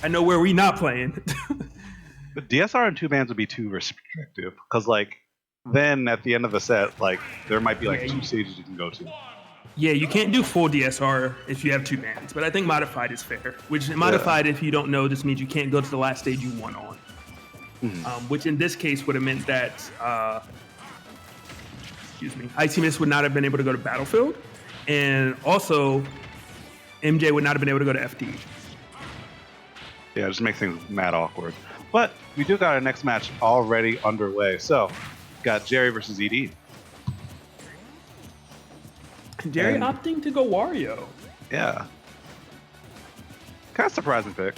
I know where we not playing. But DSR and two bans would be too restrictive because like then at the end of the set, like there might be like two stages you can go to. Yeah, you can't do full DSR if you have two bans, but I think modified is fair. Which modified, if you don't know, this means you can't go to the last stage you won on. Which in this case would have meant that, excuse me, Icy Mist would not have been able to go to Battlefield, and also MJ would not have been able to go to FD. Yeah, just make things mad awkward. But we do got our next match already underway. So, got Jerry versus ED. Jerry opting to go Wario. Yeah. Kind of surprising pick.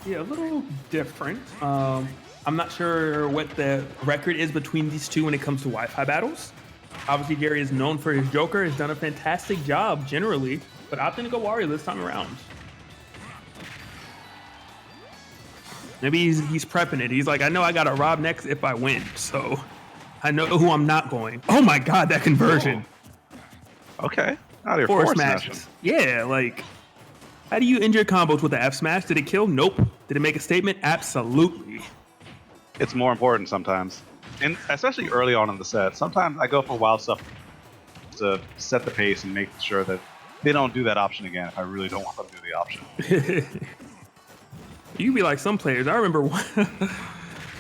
Yeah, a little different. I'm not sure what the record is between these two when it comes to Wi-Fi battles. Obviously, Jerry is known for his Joker, has done a fantastic job generally, but opting to go Wario this time around. Maybe he's prepping it. He's like, I know I got to rob next if I win, so I know who I'm not going. Oh my God, that conversion. Oh. Okay. Out of your force smashes. Yeah, like, how do you injure combos with the F smash? Did it kill? Nope. Did it make a statement? Absolutely. It's more important sometimes. And especially early on in the set. Sometimes I go for wild stuff to set the pace and make sure that they don't do that option again if I really don't want them to do the option. You be like some players. I remember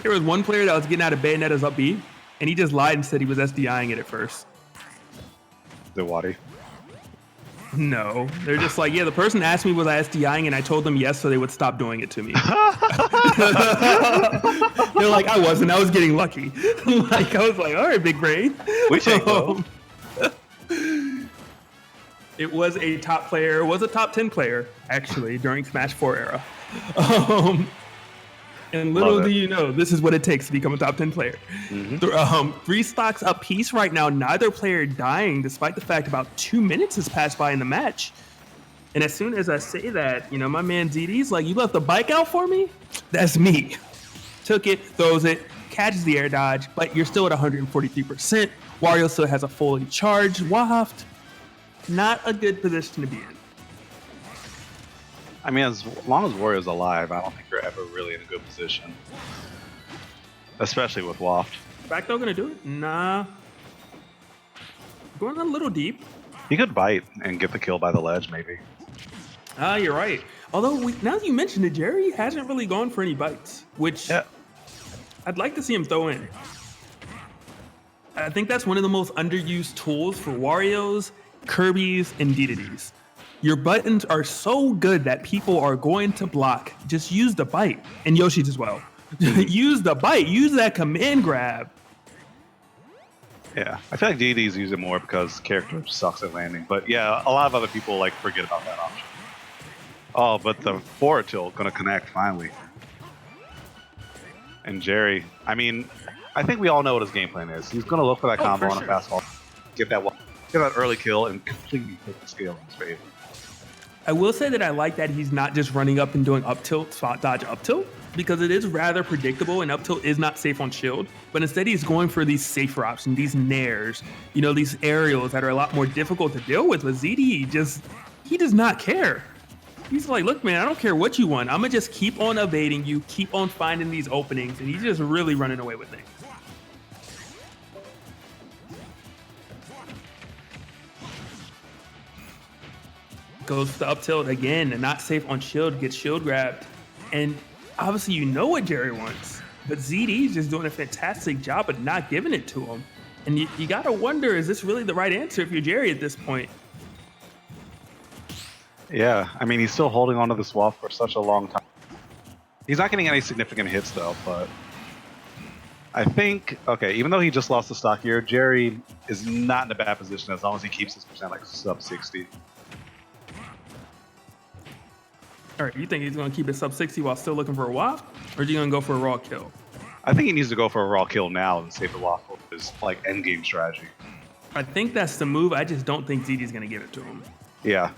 there was one player that was getting out of Bayonetta's up B, and he just lied and said he was SDIing it at first. The Wadi. No, they're just like, yeah, the person asked me was I SDIing, and I told them yes, so they would stop doing it to me. They're like, I wasn't. I was getting lucky. Like, I was like, all right, big brain. We take those. It was a top player. It was a top 10 player actually during Smash 4 era. And little do you know, this is what it takes to become a top 10 player. 3 stocks apiece right now, neither player dying, despite the fact about 2 minutes has passed by in the match. And as soon as I say that, you know, my man ZD's like, you left the bike out for me? That's me. Took it, throws it, catches the air dodge, but you're still at 143%. Wario still has a fully charged waft. Not a good position to be in. I mean, as long as Wario's alive, I don't think you're ever really in a good position. Especially with Waft. Back though gonna do it? Nah. Going a little deep. He could bite and get the kill by the ledge, maybe. You're right. Although, now that you mentioned it, Jerry hasn't really gone for any bites, which I'd like to see him throw in. I think that's one of the most underused tools for Wario's, Kirby's, and Dedede's. Your buttons are so good that people are going to block. Just use the bite. And Yoshi's as well. Use the bite. Use that command grab. Yeah, I feel like DD's use it more because character sucks at landing. But yeah, a lot of other people like forget about that option. Oh, but the forward tilt gonna connect finally. And Jerry, I mean, I think we all know what his game plan is. He's gonna look for that combo on a fastball, get that early kill, and completely flip the scale in his favor. I will say that I like that he's not just running up and doing up tilt, spot dodge, up tilt, because it is rather predictable and up tilt is not safe on shield, but instead he's going for these safer options, these nairs, you know, these aerials that are a lot more difficult to deal with. But ZD, he does not care. He's like, look, man, I don't care what you want. I'm gonna just keep on evading you, keep on finding these openings, and he's just really running away with things. Goes for the up tilt again, and not safe on shield, gets shield grabbed. And obviously you know what Jerry wants, but ZD is just doing a fantastic job of not giving it to him. And you gotta wonder, is this really the right answer if you're Jerry at this point? Yeah, I mean, he's still holding on to the swap for such a long time. He's not getting any significant hits though, but I think, okay, even though he just lost the stock here, Jerry is not in a bad position as long as he keeps his percent like sub 60. All right, you think he's going to keep it sub 60 while still looking for a waft, or is he going to go for a raw kill? I think he needs to go for a raw kill now and save the waft for his like end game strategy. I think that's the move. I just don't think ZD's going to give it to him. Yeah,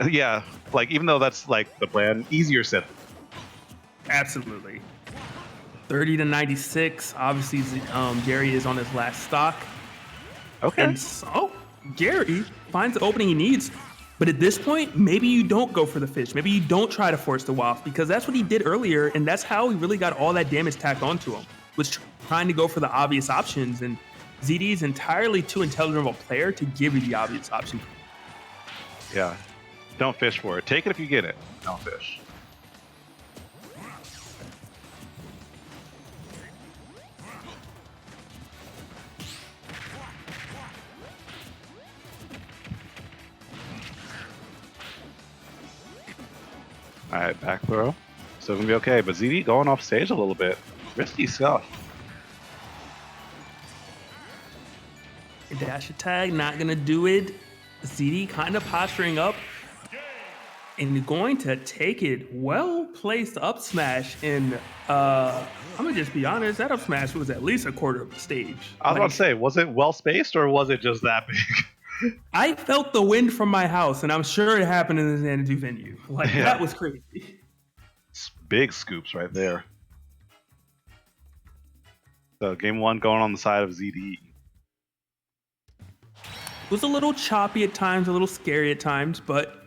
yeah. Like even though that's like the plan, easier said. Absolutely. 30 to 96. Obviously, Jerry is on his last stock. Okay. And so Jerry finds the opening he needs. But at this point, maybe you don't go for the fish. Maybe you don't try to force the waft, because that's what he did earlier, and that's how he really got all that damage tacked onto him, was trying to go for the obvious options. And ZD is entirely too intelligent of a player to give you the obvious option. Yeah. Don't fish for it. Take it if you get it. Don't fish. All right, back throw. Still gonna be okay, but ZD going off stage a little bit. Risky stuff. Dash attack, not gonna do it. ZD kind of posturing up and going to take it. Well placed up smash. And I'm gonna just be honest, that up smash was at least a quarter of the stage. I was about to say, was it well spaced or was it just that big? I felt the wind from my house, and I'm sure it happened in the Xanadu venue. Like, Yeah. that was crazy. Big scoops right there. So game 1 going on the side of ZD. It was a little choppy at times, a little scary at times, but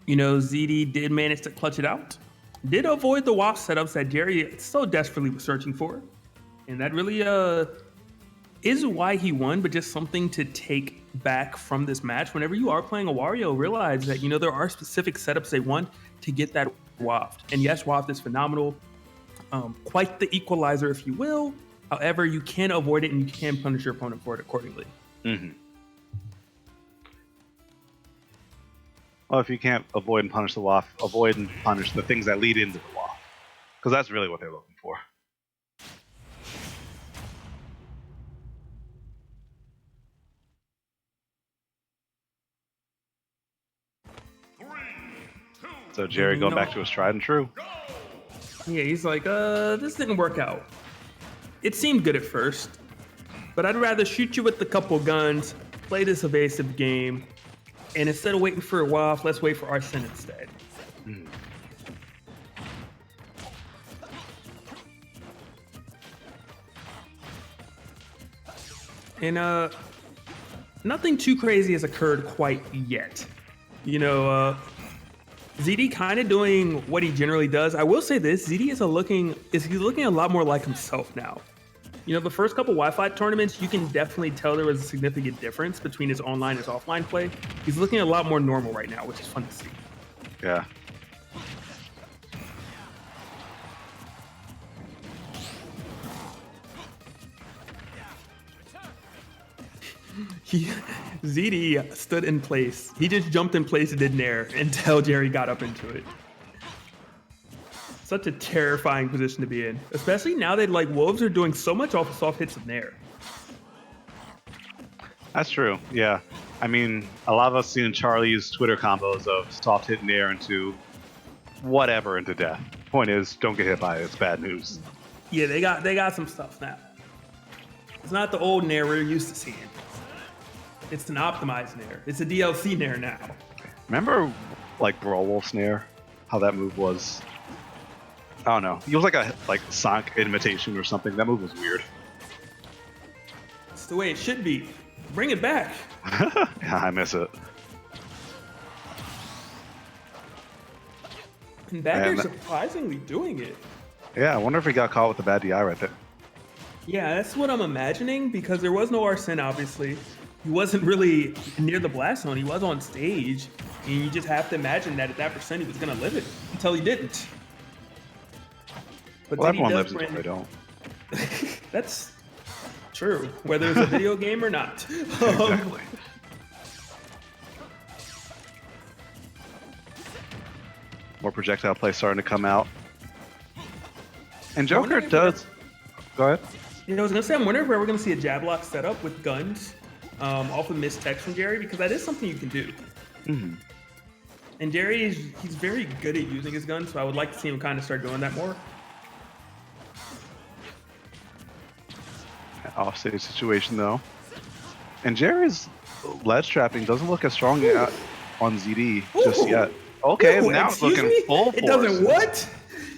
you know, ZD did manage to clutch it out. Did avoid the waft setups that Jerry so desperately was searching for. And that really is why he won, but just something to take back from this match. Whenever you are playing a Wario, realize that, you know, there are specific setups they want to get that waft. And yes, waft is phenomenal. Quite the equalizer, if you will. However, you can avoid it and you can punish your opponent for it accordingly. Mm-hmm. Well, if you can't avoid and punish the waft, avoid and punish the things that lead into the waft. Because that's really what they're looking for. So Jerry going back to his tried and true. Yeah, he's like, this didn't work out. It seemed good at first, but I'd rather shoot you with a couple guns, play this evasive game, and instead of waiting for a waft, let's wait for Arsene instead. And nothing too crazy has occurred quite yet. You know, ZD kind of doing what he generally does. I will say this: ZD is he's looking a lot more like himself now. You know, the first couple Wi-Fi tournaments, you can definitely tell there was a significant difference between his online and his offline play. He's looking a lot more normal right now, which is fun to see. Yeah. ZD stood in place. He just jumped in place and did nair until Jerry got up into it. Such a terrifying position to be in, especially now that like Wolves are doing so much off of soft hits of nair. That's true. Yeah. I mean, a lot of us seen Charlie's Twitter combos of soft hit nair into whatever into death. Point is, don't get hit by it. It's bad news. Yeah, they got some stuff now. It's not the old nair we're used to seeing. It's an optimized nair. It's a DLC nair now. Remember, like Brawl Wolf's nair? How that move was? I don't know. It was like a Sonic imitation or something. That move was weird. It's the way it should be. Bring it back. Yeah, I miss it. And Bagger's surprisingly doing it. Yeah, I wonder if he got caught with the bad DI right there. Yeah, that's what I'm imagining, because there was no Arsene, obviously. He wasn't really near the blast zone. He was on stage. And you just have to imagine that at that percent, he was going to live it until he didn't. But Well, everyone lives until they don't. That's true, whether it's a video game or not. Exactly. More projectile play starting to come out. And Joker does... Go ahead. You know, I was going to say, I'm wondering if we're ever going to see a jab lock setup with guns off of missed text from Jerry, because that is something you can do. Mm-hmm. And Jerry, he's very good at using his guns, so I would like to see him kind of start doing that more. Offstage situation, though. And Jerry's ledge trapping doesn't look as strong on ZD just yet. Okay, Ooh, now it's looking me? full force. It doesn't what?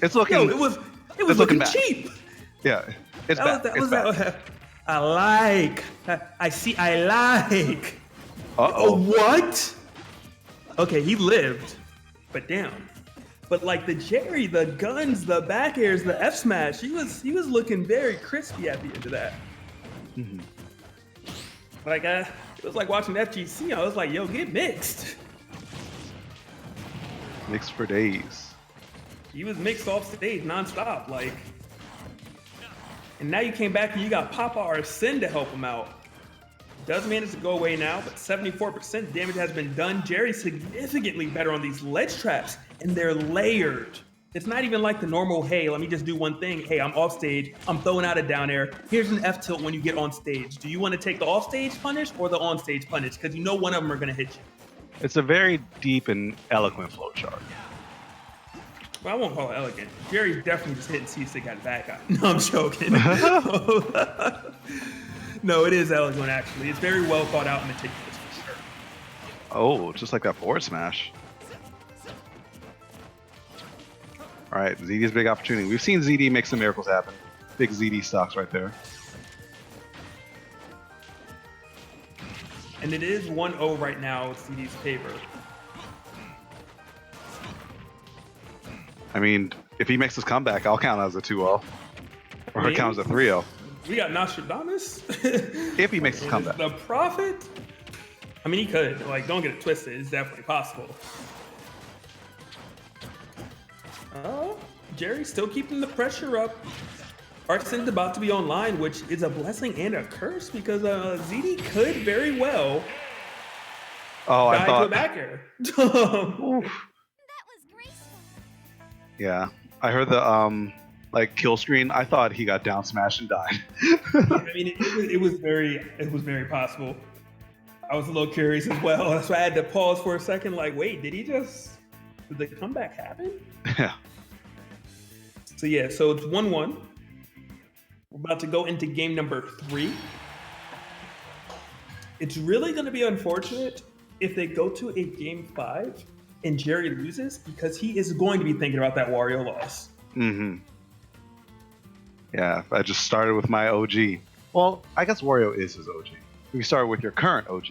It's looking... Yo, it was looking bad. cheap. Yeah, it's bad. It's bad. I like. I see. I like. Uh-oh. What? Okay, he lived, but damn. But like the Jerry, the guns, the back airs, the F smash, he was looking very crispy at the end of that. Mm-hmm. Like it was like watching FGC. I was like, yo, get mixed. Mixed for days. He was mixed off stage nonstop, like. And now you came back and you got Papa Arsene to help him out. Does manage to go away now, but 74% damage has been done. Jerry's significantly better on these ledge traps, and they're layered. It's not even like the normal, hey, let me just do one thing. Hey, I'm off stage. I'm throwing out a down air. Here's an F tilt when you get on stage. Do you want to take the off stage punish or the on stage punish? Because you know one of them are going to hit you. It's a very deep and eloquent flowchart. Well, I won't call it elegant. Jerry's definitely just hitting C-stick at the back eye. No, I'm joking. No, it is elegant, actually. It's very well thought out and meticulous, for sure. Oh, just like that forward smash. All right, ZD's big opportunity. We've seen ZD make some miracles happen. Big ZD stocks right there. And it is 1-0 right now with ZD's favor. I mean, if he makes his comeback, I'll count it as a 2-0. Or it counts as a 3-0. We got Nostradamus. If he makes his comeback. The Prophet. I mean, he could. Like, don't get it twisted. It's definitely possible. Jerry's still keeping the pressure up. Arsene's about to be online, which is a blessing and a curse because ZD could very well I thought to a back air. Yeah, I heard the like kill screen. I thought he got down smashed and died. I mean, it was very possible. I was a little curious as well. That's why I had to pause for a second. Like, wait, did the comeback happen? Yeah. So yeah, so it's 1-1. We're about to go into game number 3. It's really going to be unfortunate if they go to a game 5 and Jerry loses because he is going to be thinking about that Wario loss. Mm-hmm. Yeah, I just started with my OG. Well, I guess Wario is his OG. We start with your current OG.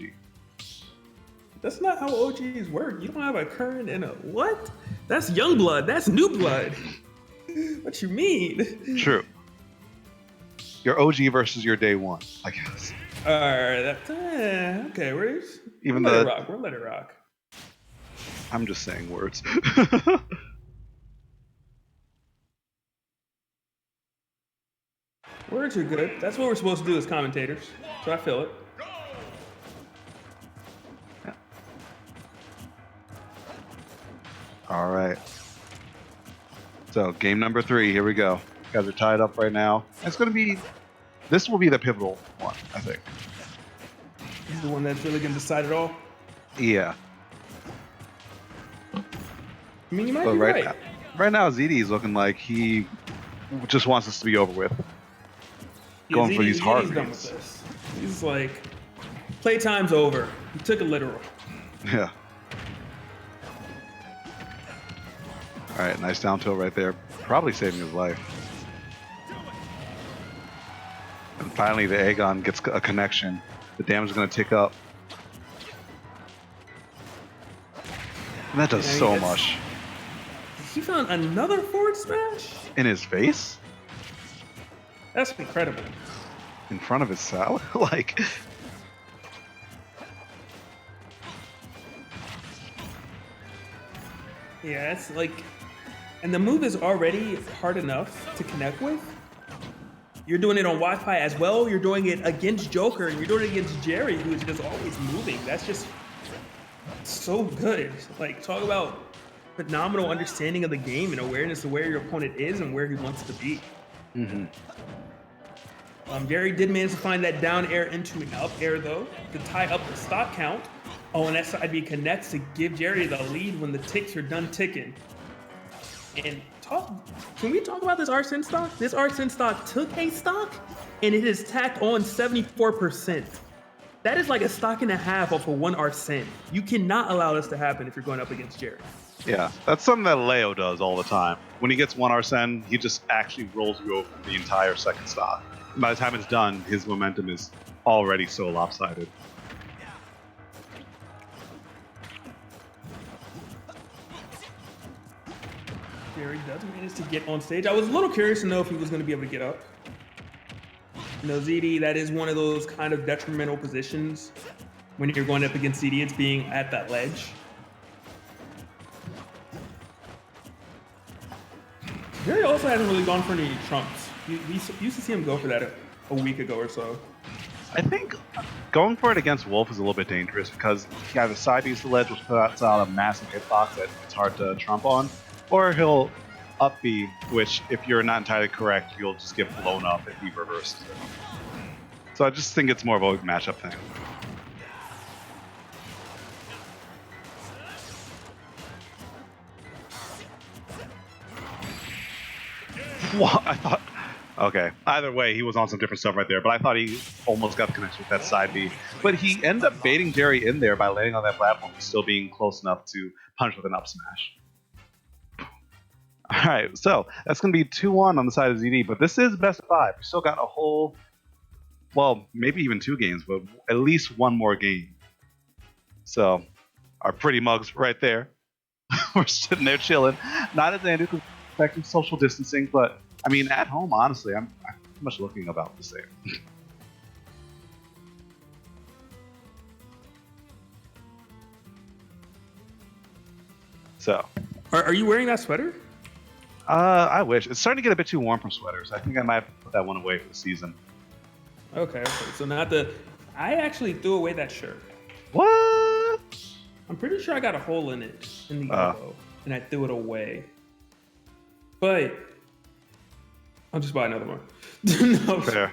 That's not how OGs work. You don't have a current and a what? That's young blood. That's new blood. What you mean? True. Your OG versus your day one, I guess. All right. Okay. We'll let it rock. I'm just saying words. Words are good. That's what we're supposed to do as commentators. So I feel it. Yeah. All right. So game number 3. Here we go. You guys are tied up right now. This will be the pivotal one, I think. This is the one that's really going to decide it all. Yeah. I mean, you might be right. Right now, ZD is looking like he just wants this to be over with. Going for these hard reads. He's like, playtime's over. He took it literal. Yeah. All right, nice down tilt right there. Probably saving his life. And finally, the Aegon gets a connection. The damage is going to tick up. And that does so much. He found another forward smash? In his face? That's incredible. In front of his salad? Like... Yeah, it's like... And the move is already hard enough to connect with. You're doing it on Wi-Fi as well. You're doing it against Joker, and you're doing it against Jerry, who is just always moving. That's just so good. Like, talk about phenomenal understanding of the game and awareness of where your opponent is and where he wants to be. Mm-hmm. Jerry did manage to find that down air into an up air, though, to tie up the stock count. Oh, and that side B connects to give Jerry the lead when the ticks are done ticking. And can we talk about this Arsene stock? This Arsene stock took a stock, and it is tacked on 74%. That is like a stock and a half off of one Arsene. You cannot allow this to happen if you're going up against Jerry. Yeah, that's something that Leo does all the time. When he gets one Arsene, he just actually rolls you over the entire second stock. By the time it's done, his momentum is already so lopsided. Jerry does manage to get on stage. I was a little curious to know if he was going to be able to get up. You know, ZD, that is one of those kind of detrimental positions when you're going up against ZD. It's being at that ledge. Jerry also hasn't really gone for any trumps. We used to see him go for that a week ago or so. I think going for it against Wolf is a little bit dangerous because he either side B's the ledge, which puts out a massive hitbox that it's hard to trump on, or he'll up B, which if you're not entirely correct, you'll just get blown up if he reverses it. So I just think it's more of a matchup thing. What? I thought... Okay, either way, he was on some different stuff right there, but I thought he almost got the connection with that side B. But he ended up baiting Jerry in there by landing on that platform, still being close enough to punch with an up smash. Alright, so that's going to be 2-1 on the side of ZD, but this is best of 5. We still got a whole, well, maybe even 2 games, but at least 1 more game. So, our pretty mugs right there. We're sitting there chilling. Not at Xanadu because expecting social distancing, but I mean, at home, honestly, I'm pretty much looking about the same. So, are you wearing that sweater? I wish. It's starting to get a bit too warm for sweaters. I think I might have to put that one away for the season. Okay. So not I actually threw away that shirt. What? I'm pretty sure I got a hole in it in the elbow, and I threw it away. But I'll just buy another one. No, fair.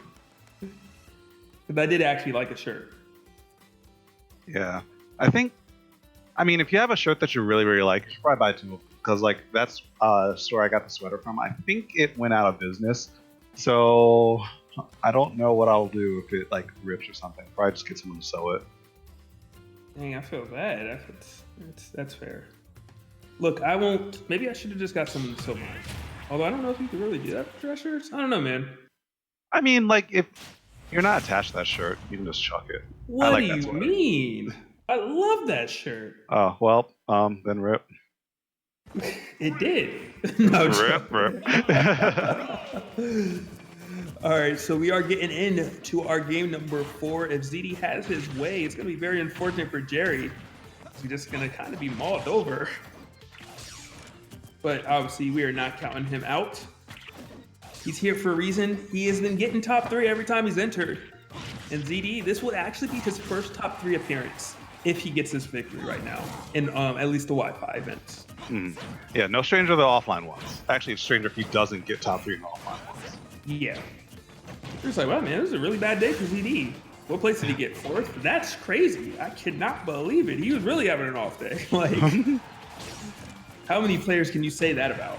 Because I did actually like the shirt. Yeah, I mean, if you have a shirt that you really, really like, you should probably buy 2 of them. Because, like, that's a store I got the sweater from. I think it went out of business. So, I don't know what I'll do if it, like, rips or something. Probably just get someone to sew it. Dang, I feel bad. That's fair. Look, I won't... Maybe I should have just got someone to sew mine. Although I don't know if you can really do that for dress shirts. I don't know, man. I mean, like, if you're not attached to that shirt, you can just chuck it. What do you mean? I love that shirt. Oh, well, then rip. It did. No, rip. All right, so we are getting into our game number 4. If ZD has his way, it's going to be very unfortunate for Jerry. He's just going to kind of be mauled over. But obviously, we are not counting him out. He's here for a reason. He has been getting top 3 every time he's entered. And ZD, this will actually be his first top 3 appearance if he gets this victory right now in at least the Wi-Fi events. Yeah, no stranger to the offline ones. Actually, it's stranger if he doesn't get top 3 in the offline ones. Yeah. You're just like, wow, man, this is a really bad day for ZD. What place did he get? 4th? That's crazy. I cannot believe it. He was really having an off day. Like, how many players can you say that about?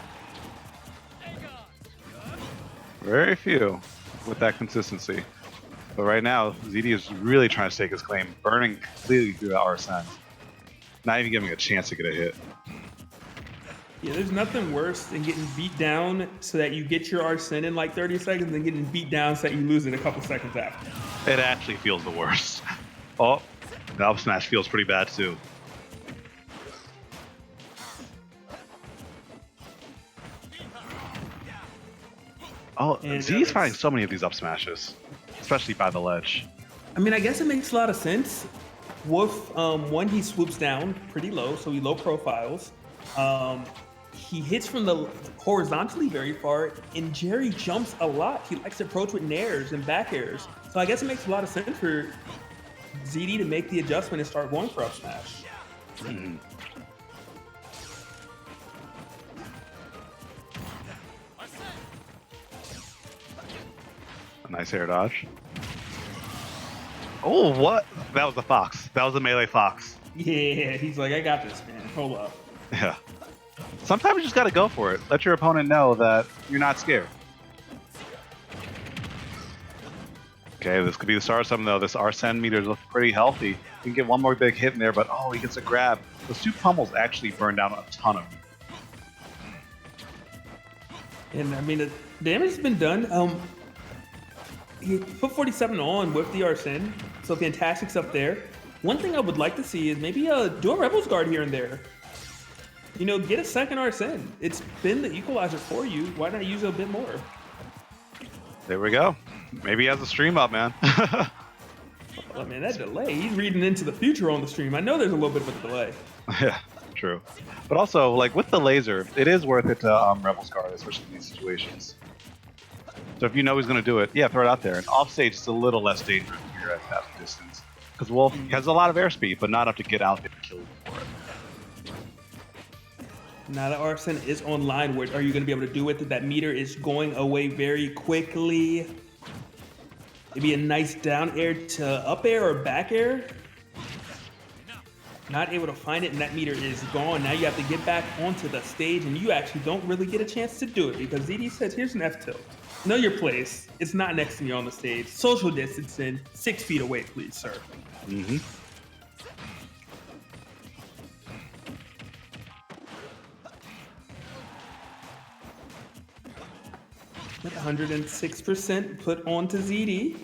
Very few with that consistency. But right now, ZD is really trying to stake his claim, burning completely through the RSN. Not even giving a chance to get a hit. Yeah, there's nothing worse than getting beat down so that you get your Arsene in like 30 seconds than getting beat down so that you lose it a couple seconds after. It actually feels the worst. Oh, the up smash feels pretty bad too. Oh, Z's finding so many of these up smashes, especially by the ledge. I mean, I guess it makes a lot of sense. Wolf, one, he swoops down pretty low, so he low profiles. He hits from the horizontally very far, and Jerry jumps a lot. He likes to approach with nairs and back airs. So I guess it makes a lot of sense for ZD to make the adjustment and start going for up smash. A nice air dodge. Oh, what? That was the fox. That was the melee fox. Yeah, he's like, I got this, man. Hold up. Yeah. Sometimes you just gotta go for it. Let your opponent know that you're not scared. Okay, this could be the start of something though. This Arsene meter is looking pretty healthy. You can get one more big hit in there, but oh, he gets a grab. Those 2 pummels actually burn down a ton of them. And I mean, the damage has been done. He put 47 on with the Arsene, so Fantastic's up there. One thing I would like to see is maybe do a Rebels Guard here and there. You know, get a second Arsene. It's been the equalizer for you. Why not use it a bit more? There we go. Maybe he has a stream up, man. Oh, man, that delay. He's reading into the future on the stream. I know there's a little bit of a delay. Yeah, true. But also, like, with the laser, it is worth it to Rebel Scar, especially in these situations. So if you know he's going to do it, yeah, throw it out there. And offstage is a little less dangerous if you're at that distance. Because Wolf has a lot of airspeed, but not enough to get out there and kill you for it. Now that Arsene is online, what are you going to be able to do with it? That meter is going away very quickly. Maybe a nice down air to up air or back air. Not able to find it, and that meter is gone. Now you have to get back onto the stage, and you actually don't really get a chance to do it because ZD says, here's an F-tilt. Know your place. It's not next to me on the stage. Social distancing, 6 feet away, please, sir. Mm-hmm. With 106% put onto ZD.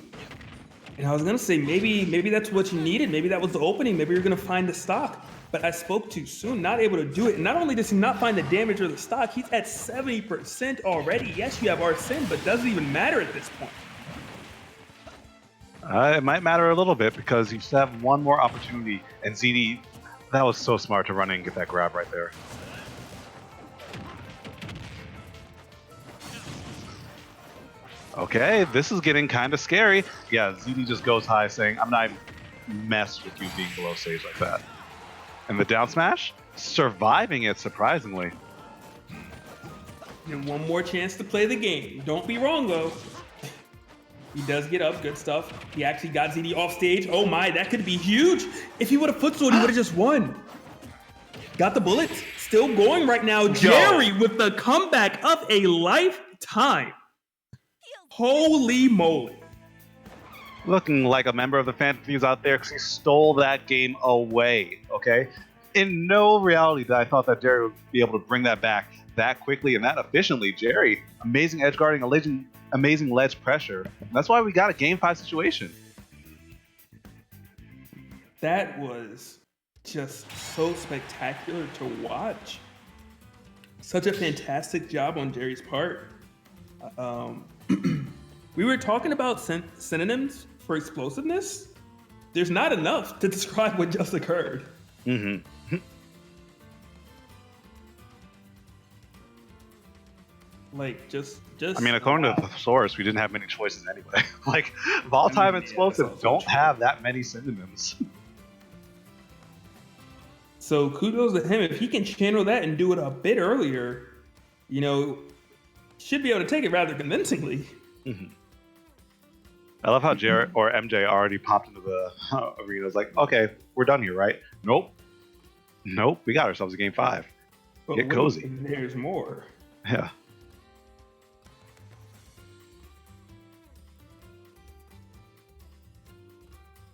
And I was gonna say, maybe that's what you needed. Maybe that was the opening. Maybe you're gonna find the stock. But I spoke too soon, not able to do it. And not only does he not find the damage or the stock, he's at 70% already. Yes, you have Arsene, but doesn't even matter at this point. It might matter a little bit because you still have one more opportunity. And ZD, that was so smart to run in and get that grab right there. Okay, this is getting kind of scary. Yeah, ZD just goes high saying, I'm not even mess with you being below stage like that. And the down smash, surviving it surprisingly. And one more chance to play the game. Don't be wrong though. He does get up, good stuff. He actually got ZD off stage. Oh my, that could be huge. If he would have foot sold, he would have just won. Got the bullets, still going right now. Jerry with the comeback of a lifetime. Holy moly. Looking like a member of the Fantasies out there because he stole that game away, okay? In no reality did I thought that Jerry would be able to bring that back that quickly and that efficiently. Jerry, amazing edge guarding, amazing ledge pressure. And that's why we got a Game 5 situation. That was just so spectacular to watch. Such a fantastic job on Jerry's part. We were talking about synonyms for explosiveness. There's not enough to describe what just occurred. Mm-hmm. Like, just. I mean, according to the source, we didn't have many choices anyway. Like, volatile and explosive don't have that many synonyms. So kudos to him. If he can channel that and do it a bit earlier, you know, should be able to take it rather convincingly. Mm-hmm. I love how Jared or MJ already popped into the arena. It's like, okay, we're done here, right? Nope. We got ourselves a Game 5. But get cozy. There's more. Yeah.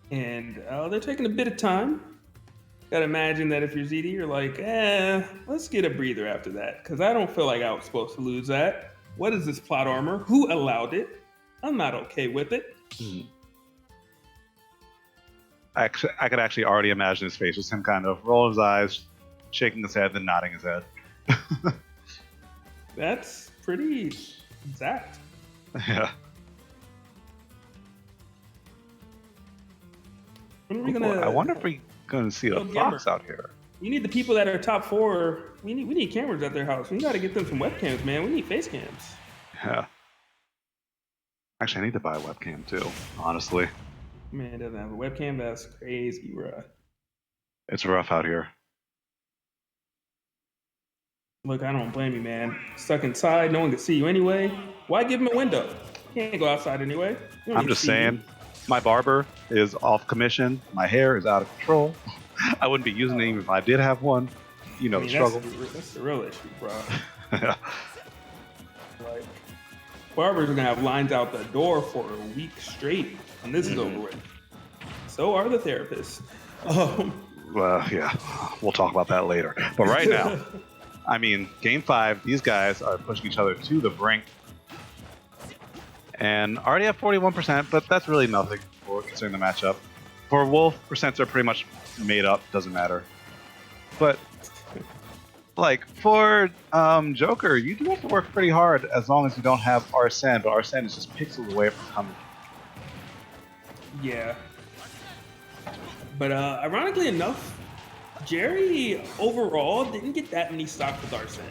And they're taking a bit of time. Gotta imagine that if you're ZD, you're like, let's get a breather after that. Because I don't feel like I was supposed to lose that. What is this plot armor? Who allowed it? I'm not okay with it. I could actually already imagine his face. Just him kind of rolling his eyes, shaking his head, then nodding his head. That's pretty exact. Yeah. When are we gonna? I wonder if we're gonna see a Fox out here. We need the people that are top 4. We need cameras at their house. We gotta get them some webcams, man. We need face cams. Yeah. Actually, I need to buy a webcam too, honestly. Man, doesn't have a webcam? That's crazy, bro. It's rough out here. Look, I don't blame you, man. Stuck inside, no one can see you anyway. Why give him a window? You can't go outside anyway. I'm just saying, my barber is off commission. My hair is out of control. I wouldn't be using it even if I did have one. You know, the struggle. That's the real issue, bro. Yeah. Like, barbers are gonna have lines out the door for a week straight, and this is over with. So are the therapists. Well, yeah, we'll talk about that later. But right now, I mean, Game 5, these guys are pushing each other to the brink, and already have 41%, but that's really nothing for considering the matchup. For Wolf, percents are pretty much made up, doesn't matter. But Like, for Joker, you do have to work pretty hard as long as you don't have Arsene, but Arsene is just pixels away from coming. Yeah. But ironically enough, Jerry overall didn't get that many stocks with Arsene.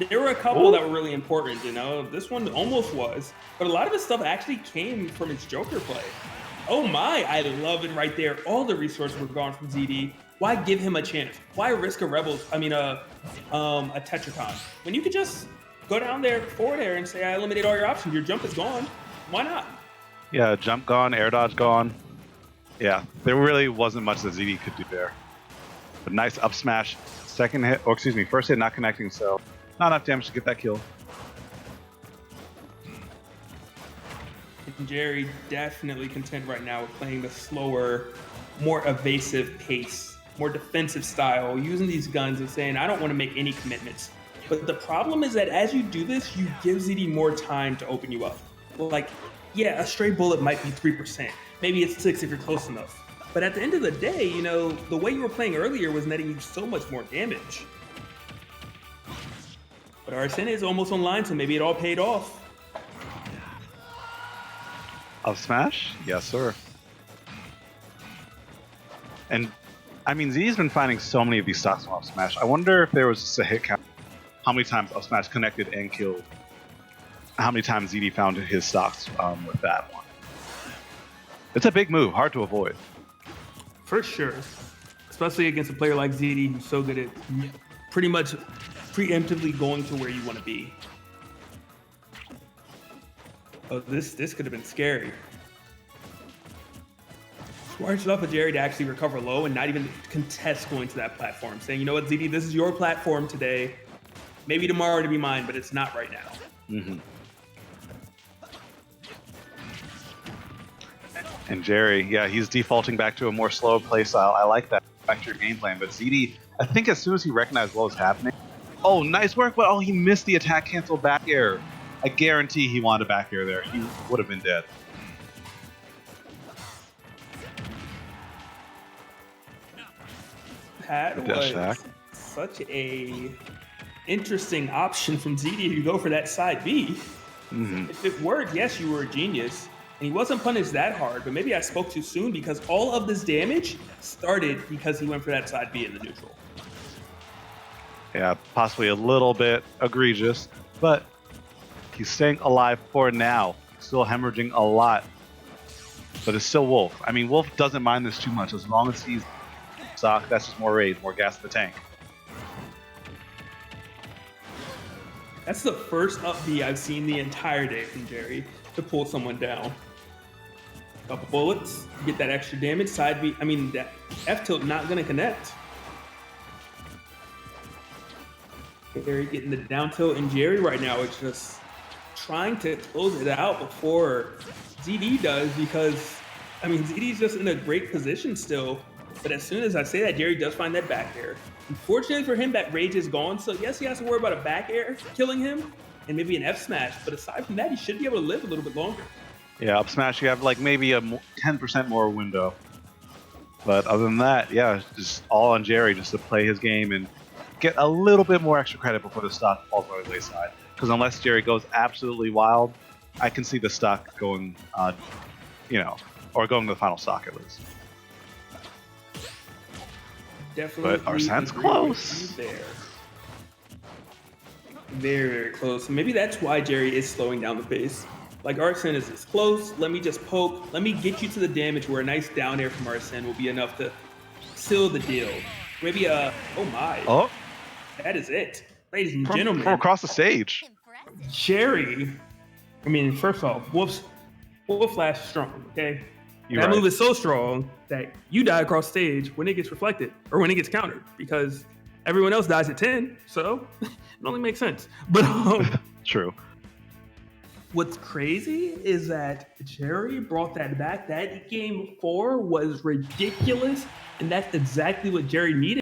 There were a couple that were really important, you know. This one almost was, but a lot of his stuff actually came from his Joker play. Oh my, I love it right there. All the resources were gone from ZD. Why give him a chance? Why risk a Tetracon? When you could just go down there, forward air, and say, I eliminate all your options. Your jump is gone. Why not? Yeah, jump gone, air dodge gone. Yeah, there really wasn't much that ZD could do there. But nice up smash. Second hit, or excuse me, first hit not connecting, so not enough damage to get that kill. And Jerry definitely content right now with playing the slower, more evasive pace, more defensive style, using these guns and saying, I don't want to make any commitments. But the problem is that as you do this, you give ZD more time to open you up. Like, yeah, a stray bullet might be 3%. Maybe it's 6 if you're close enough. But at the end of the day, you know, the way you were playing earlier was netting you so much more damage. But Arsene is almost online, so maybe it all paid off. Up smash? Yes, sir. And, I mean, Z's been finding so many of these stocks from up smash. I wonder if there was just a hit count. How many times up smash connected and killed? How many times ZD found his stocks with that one? It's a big move, hard to avoid. For sure. Especially against a player like ZD who's so good at pretty much preemptively going to where you want to be. Oh, this could have been scary. Smart enough for Jerry to actually recover low and not even contest going to that platform, saying, you know what, ZD, this is your platform today. Maybe tomorrow to be mine, but it's not right now. Mm-hmm. And Jerry, yeah, he's defaulting back to a more slow play style. I like that. Back to your game plan. But ZD, I think as soon as he recognized what was happening, oh, nice work, but oh, he missed the attack cancel back air. I guarantee he wanted a back air there. He would have been dead. That was such a interesting option from ZD to go for that side B. Mm-hmm. If it worked, yes, you were a genius. And he wasn't punished that hard, but maybe I spoke too soon because all of this damage started because he went for that side B in the neutral. Yeah, possibly a little bit egregious, but he's staying alive for now. Still hemorrhaging a lot, but it's still Wolf. I mean, Wolf doesn't mind this too much as long as he's stock. That's just more rage, more gas in the tank. That's the first up B I've seen the entire day from Jerry to pull someone down. Couple bullets, get that extra damage. Side B, I mean, that F tilt not gonna connect. Jerry getting the down tilt, and Jerry right now is just trying to close it out before ZD does because, I mean, ZD's just in a great position still. But as soon as I say that, Jerry does find that back air. Unfortunately for him, that rage is gone. So yes, he has to worry about a back air killing him and maybe an F smash. But aside from that, he should be able to live a little bit longer. Yeah, up smash, you have like maybe a 10% more window. But other than that, yeah, just all on Jerry just to play his game and get a little bit more extra credit before the stock falls by the wayside. Because unless Jerry goes absolutely wild, I can see the stock going, or going to the final stock at least. Definitely. But Arsene's close. There. Very, very close. Maybe that's why Jerry is slowing down the pace. Like, Arsene is this close. Let me just poke. Let me get you to the damage where a nice down air from Arsene will be enough to seal the deal. Maybe oh my. Oh. That is it. Ladies and gentlemen. From across the stage. Jerry. I mean, first off, Wolf Flash is strong, okay? That move is so strong that you die across stage when it gets reflected or when it gets countered because everyone else dies at 10. So it only makes sense. But true. What's crazy is that Jerry brought that back. That game 4 was ridiculous. And that's exactly what Jerry needed.